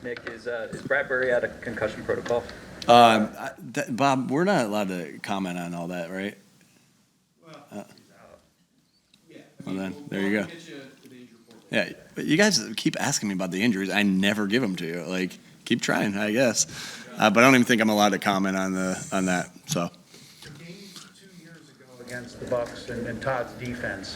Nick, is Bradbury out of concussion protocol? Bob, we're not allowed to comment on all that, right? Well, yeah. Well, then, there you go. Yeah, but you guys keep asking me about the injuries. I never give them to you. Like, keep trying, I guess. But I don't even think I'm allowed to comment on that. So. The game 2 years ago against the Bucs and Todd's defense,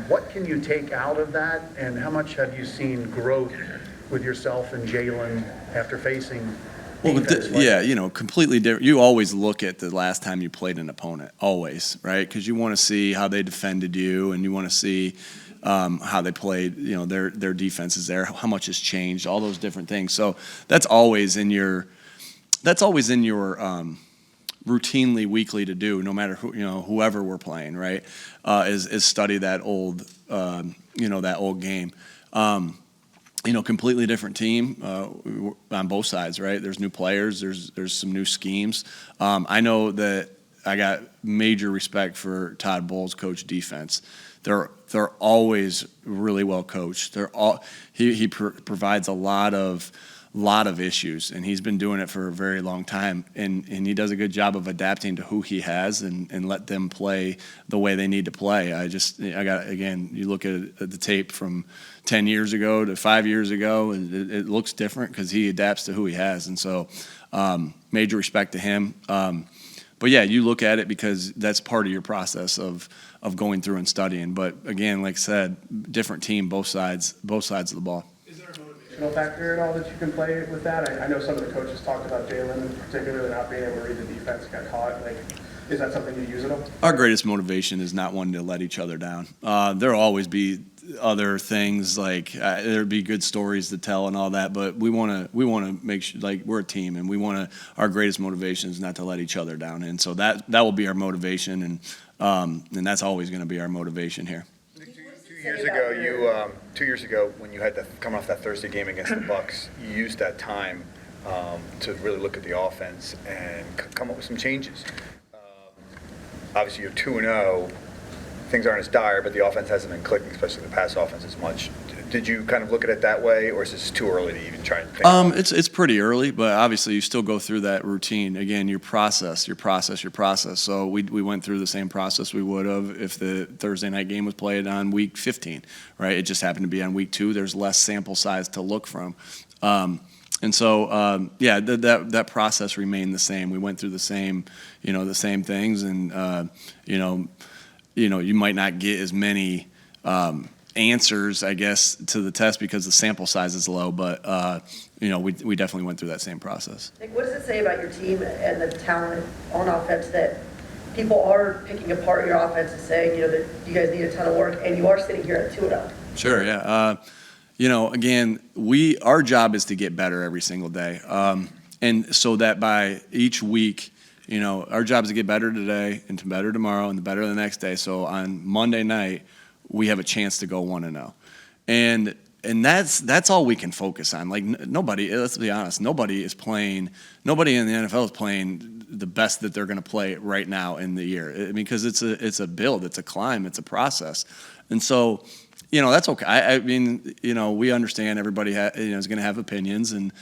what can you take out of that, and how much have you seen growth with yourself and Jalen after facing? Well, completely different. You always look at the last time you played an opponent, always, right? Because you want to see how they defended you, and you want to see how they played, their defenses there, how much has changed, all those different things. So that's always in your routinely weekly to do, no matter whoever we're playing, right? Is study that old game. Completely different team on both sides, right? There's new players, there's some new schemes. I know that I got major respect for Todd Bowles' coach defense. They're always really well coached. He provides a lot of issues, and he's been doing it for a very long time, and he does a good job of adapting to who he has and let them play the way they need to play. You look at the tape from 10 years ago to 5 years ago, and it looks different because he adapts to who he has, and so major respect to him. But yeah, you look at it because that's part of your process of going through and studying. But again, like I said, different team, both sides of the ball. Is there a motivational factor at all that you can play with that? I know some of the coaches talked about Jalen in particular not being able to read the defense, got caught. Is that something you use at all? Our greatest motivation is not wanting to let each other down. There'll always be other things there'd be good stories to tell and all that, but we want to make sure we're a team, and our greatest motivation is not to let each other down, and so that will be our motivation, and that's always going to be our motivation here. 2 years ago, when you had to come off that Thursday game against the Bucs, you used that time to really look at the offense and come up with some changes. Obviously, you're 2-0. Things aren't as dire, but the offense hasn't been clicking, especially the pass offense, as much. Did you kind of look at it that way, or is this too early to even try and think? It's pretty early, but obviously you still go through that routine. Again, your process. So we went through the same process we would have if the Thursday night game was played on week 15, right? It just happened to be on week 2. There's less sample size to look from. And so, that process remained the same. We went through the same things, and you might not get as many answers, I guess, to the test because the sample size is low, but we definitely went through that same process. Nick, what does it say about your team and the talent on offense that people are picking apart your offense and saying, that you guys need a ton of work, and you are sitting here at 2-0? Sure, yeah. Again, our job is to get better every single day, and so that by each week, our job is to get better today and to better tomorrow and to better the next day. So on Monday night, we have a chance to go 1-0, and that's all we can focus on. Nobody, let's be honest, nobody in the NFL is playing the best that they're going to play right now in the year. Because it's a build, it's a climb, it's a process, and so. That's okay. We understand everybody is going to have opinions, and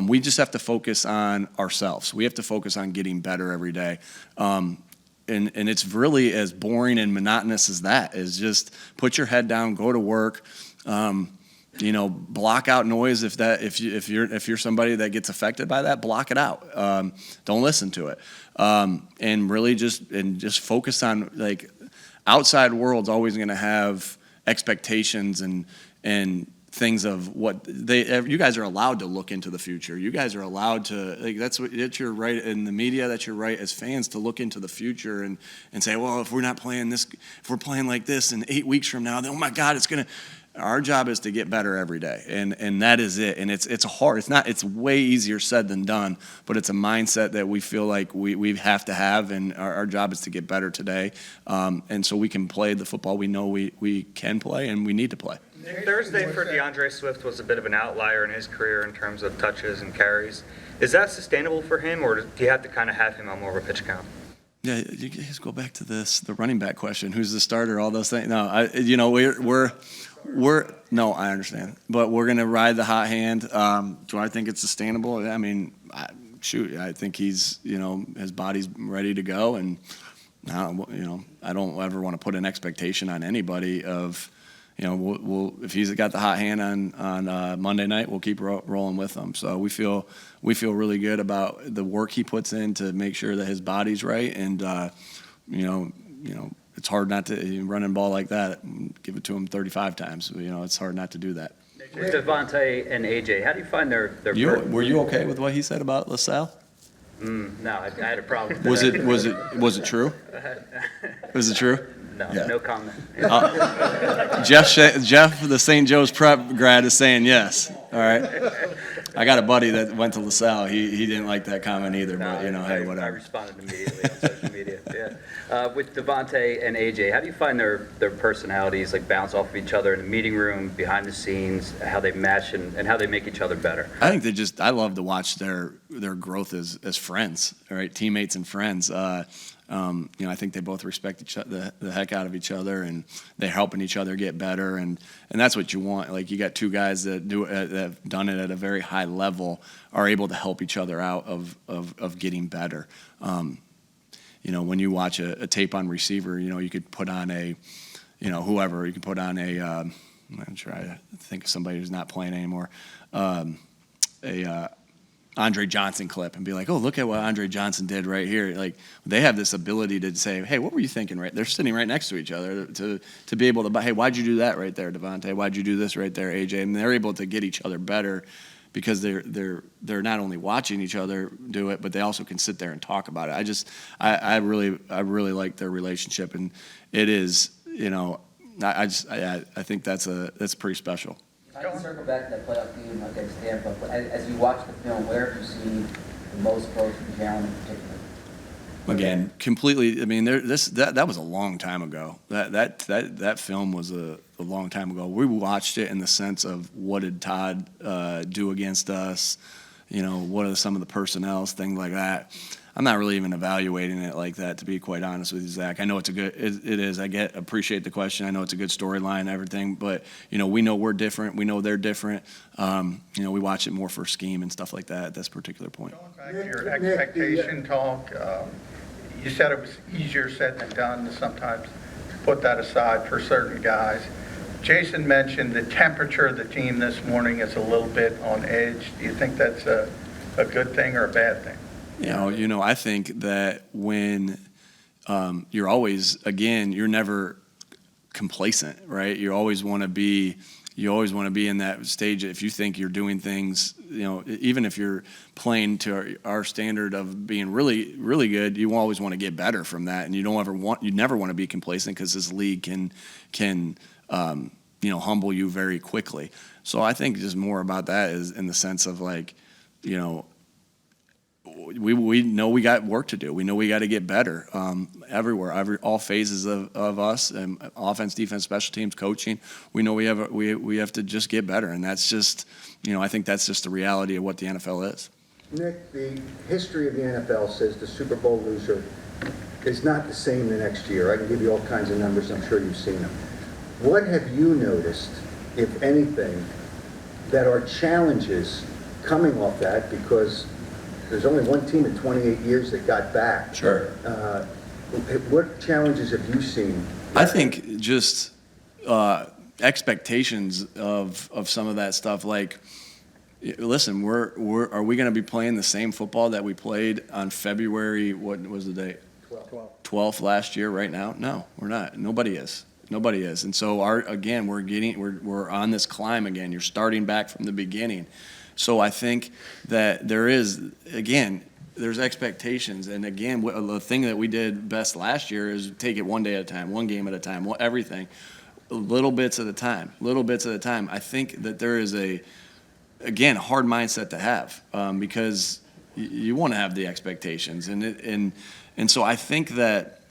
we just have to focus on ourselves. We have to focus on getting better every day. And it's really as boring and monotonous as that, is just put your head down, go to work, block out noise. If you're somebody that gets affected by that, block it out. Don't listen to it. And really just focus on, outside world's always going to have expectations and things of what you guys are allowed to look into the future. You guys are allowed to, that's your right in the media, that's your right as fans to look into the future and say, well, if we're not playing this, if we're playing like this in 8 weeks from now, then, oh my God, our job is to get better every day. And that is it. And it's hard. It's way easier said than done, but it's a mindset that we feel like we have to have, and our job is to get better today. And so we can play the football we know we can play and we need to play. Thursday for DeAndre Swift was a bit of an outlier in his career in terms of touches and carries. Is that sustainable for him, or do you have to kind of have him on more of a pitch count? Yeah, you guys go back to the running back question. Who's the starter? All those things. No, we're No, I understand, but we're gonna ride the hot hand. Do I think it's sustainable? I mean, I think he's, his body's ready to go, and I don't ever want to put an expectation on anybody of, if he's got the hot hand on Monday night, we'll keep rolling with him. So we feel really good about the work he puts in to make sure that his body's right, and it's hard not to run a ball like that. Give it to him 35 times. It's hard not to do that. With Devontae and AJ, how do you find their Were you okay with what he said about LaSalle? No, I had a problem. Was it true? Was it true? No, Yeah. no comment. Jeff, the St. Joe's prep grad, is saying yes. All right. I got a buddy that went to LaSalle. He didn't like that comment either, but hey, I whatever. responded immediately on social media. Yeah. With Devontae and AJ, how do you find their personalities like bounce off of each other in the meeting room, behind the scenes, how they match and how they make each other better? I think I love to watch their growth as friends, right? Teammates and friends. I think they both respect each other, the heck out of each other, and they're helping each other get better, and that's what you want. Like, you got two guys that that have done it at a very high level, are able to help each other out of getting better. When you watch a tape on receiver, you could put on whoever, you could put on I'm trying to think of somebody who's not playing anymore, Andre Johnson clip and be like, oh, look at what Andre Johnson did right here. Like, they have this ability to say, hey, what were you thinking? Right? They're sitting right next to each other to be able to, hey, why'd you do that right there, Devontae? Why'd you do this right there, AJ? And they're able to get each other better because they're not only watching each other do it, but they also can sit there and talk about it. I really like their relationship, and it is, I think that's pretty special. I can circle back to that playoff game against Tampa, but as you watch the film, where have you seen the most growth from Jalen in particular? Again, completely. I mean, that was a long time ago. That film was a long time ago. We watched it in the sense of, what did Todd do against us? What are some of the personnel, things like that. I'm not really even evaluating it like that, to be quite honest with you, Zach. I know it is. Appreciate the question. I know it's a good storyline and everything, but we know we're different. We know they're different. We watch it more for scheme and stuff like that at this particular point. Going back to your expectation talk, you said it was easier said than done to sometimes put that aside for certain guys. Jason mentioned the temperature of the team this morning is a little bit on edge. Do you think that's a good thing or a bad thing? I think that when you're always, you're never complacent, right? You always want to be in that stage. If you think you're doing things, even if you're playing to our standard of being really, really good, you always want to get better from that, and you never want to be complacent, because this league can humble you very quickly. So I think just more about that is in the sense of we know we got work to do. We know we got to get better everywhere, all phases of us, and offense, defense, special teams, coaching. We know we have to just get better, and that's just I think that's just the reality of what the NFL is. Nick, the history of the NFL says the Super Bowl loser is not the same the next year. I can give you all kinds of numbers. I'm sure you've seen them. What have you noticed, if anything, that are challenges coming off that? Because there's only one team in 28 years that got back. Sure. What challenges have you seen? I think just expectations of some of that stuff. Like, listen, are we going to be playing the same football that we played on February? What was the date? 12th last year. Right now, no, we're not. Nobody is. And so we're on this climb again. You're starting back from the beginning. So I think that there's expectations. And again, the thing that we did best last year is take it one day at a time, one game at a time, everything, little bits at a time. I think that there is a hard mindset to have, because you want to have the expectations. And so I think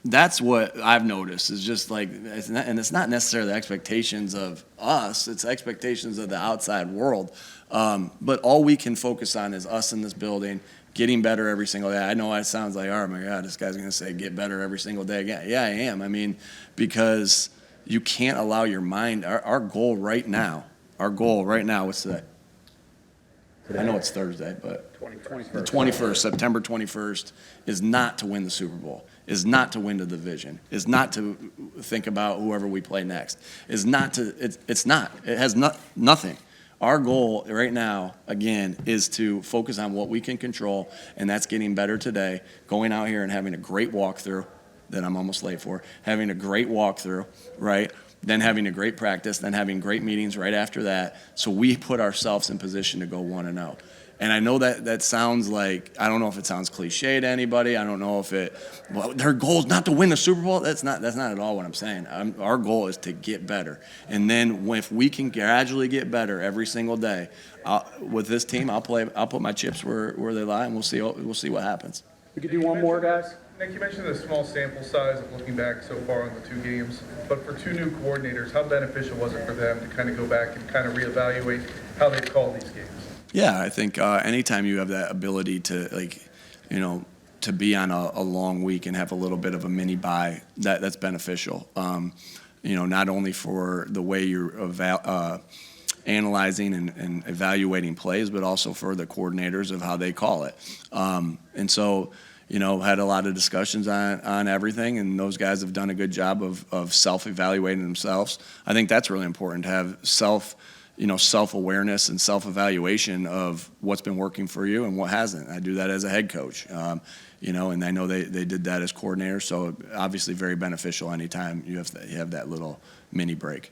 that's what I've noticed, is just like, it's not necessarily the expectations of us, it's expectations of the outside world. But all we can focus on is us in this building, getting better every single day. I know it sounds like, oh my God, this guy's going to say get better every single day. Yeah, I am. I mean, because, you can't allow your mind, our goal right now, what's today? I know it's Thursday, but the 21st, September 21st, is not to win the Super Bowl, is not to win the division, is not to think about whoever we play next, is not to, it's not. It has nothing. Our goal right now, again, is to focus on what we can control, and that's getting better today, going out here and having a great walkthrough that I'm almost late for, having a great walkthrough, right? Then having a great practice, then having great meetings right after that, so we put ourselves in position to go 1-0. And I know that sounds like, I don't know if it sounds cliche to anybody. I don't know if their goal is not to win the Super Bowl. That's not at all what I'm saying. Our goal is to get better. And then if we can gradually get better every single day, with this team, I'll put my chips where they lie, and we'll see what happens. We could do one more, guys. Nick, you mentioned the small sample size of looking back so far on the 2 games, but for 2 new coordinators, how beneficial was it for them to kind of go back and kind of reevaluate how they call these games? Yeah, I think anytime you have that ability to, to be on a long week and have a little bit of a mini bye, that's beneficial. Not only for the way you're analyzing and evaluating plays, but also for the coordinators of how they call it. And so, had a lot of discussions on everything, and those guys have done a good job of self-evaluating themselves. I think that's really important, to have self-awareness and self-evaluation of what's been working for you and what hasn't. I do that as a head coach, and I know they did that as coordinators, so obviously very beneficial anytime you have that little mini break.